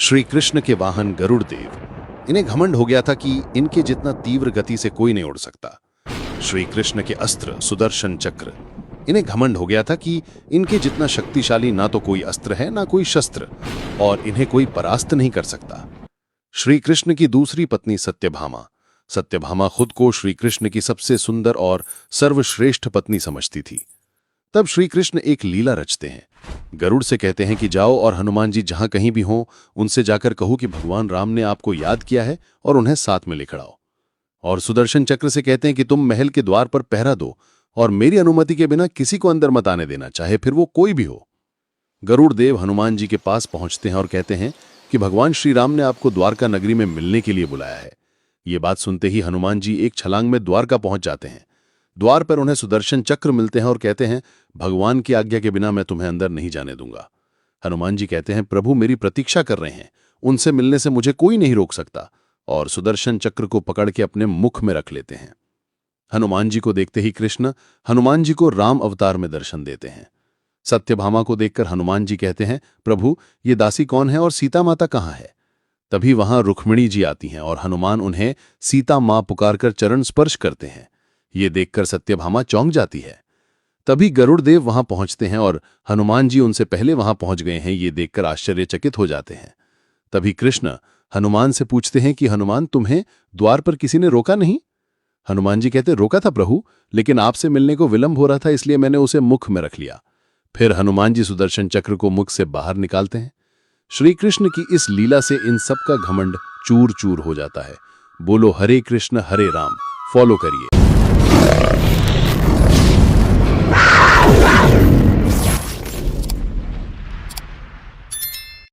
श्री कृष्ण के वाहन गरुड़ देव, इन्हें घमंड हो गया था कि इनके जितना तीव्र गति से कोई नहीं उड़ सकता। श्री कृष्ण के अस्त्र सुदर्शन चक्र, इन्हें घमंड हो गया था कि इनके जितना शक्तिशाली ना तो कोई अस्त्र है ना कोई शस्त्र, और इन्हें कोई परास्त नहीं कर सकता। श्री कृष्ण की दूसरी पत्नी सत्यभामा, सत्यभामा खुद को श्री कृष्ण की सबसे सुंदर और सर्वश्रेष्ठ पत्नी समझती थी। तब श्री कृष्ण एक लीला रचते हैं। गरुड़ से कहते हैं कि जाओ और हनुमान जी जहां कहीं भी हों उनसे जाकर कहो कि भगवान राम ने आपको याद किया है और उन्हें साथ में ले खड़ाओ। और सुदर्शन चक्र से कहते हैं कि तुम महल के द्वार पर पहरा दो और मेरी अनुमति के बिना किसी को अंदर मत आने देना, चाहे फिर वो कोई भी हो। गरुड़ देव हनुमान जी के पास पहुंचते हैं और कहते हैं कि भगवान श्री राम ने आपको द्वारका नगरी में मिलने के लिए बुलाया है। ये बात सुनते ही हनुमान जी एक छलांग में द्वारका पहुंच जाते हैं। द्वार पर उन्हें सुदर्शन चक्र मिलते हैं और कहते हैं, भगवान की आज्ञा के बिना मैं तुम्हें अंदर नहीं जाने दूंगा। हनुमान जी कहते हैं, प्रभु मेरी प्रतीक्षा कर रहे हैं, उनसे मिलने से मुझे कोई नहीं रोक सकता, और सुदर्शन चक्र को पकड़ के अपने मुख में रख लेते हैं। हनुमान जी को देखते ही कृष्ण हनुमान जी को राम अवतार में दर्शन देते हैं। सत्यभामा को देखकर हनुमान जी कहते हैं, प्रभु ये दासी कौन है और सीता माता कहाँ है? तभी वहां रुक्मिणी जी आती हैं और हनुमान उन्हें सीता मां पुकारकर चरण स्पर्श करते हैं। ये देखकर सत्यभामा चौंक जाती है। तभी गरुड़ देव वहां पहुंचते हैं और हनुमान जी उनसे पहले वहां पहुंच गए हैं, ये देखकर आश्चर्यचकित हो जाते हैं। तभी कृष्ण हनुमान से पूछते हैं कि हनुमान तुम्हें द्वार पर किसी ने रोका नहीं? हनुमान जी कहते, रोका था प्रभु, लेकिन आपसे मिलने को विलंब हो रहा था इसलिए मैंने उसे मुख में रख लिया। फिर हनुमान जी सुदर्शन चक्र को मुख से बाहर निकालते हैं। श्री कृष्ण की इस लीला से इन सब का घमंड चूर चूर हो जाता है। बोलो हरे कृष्ण हरे राम, फॉलो करिए।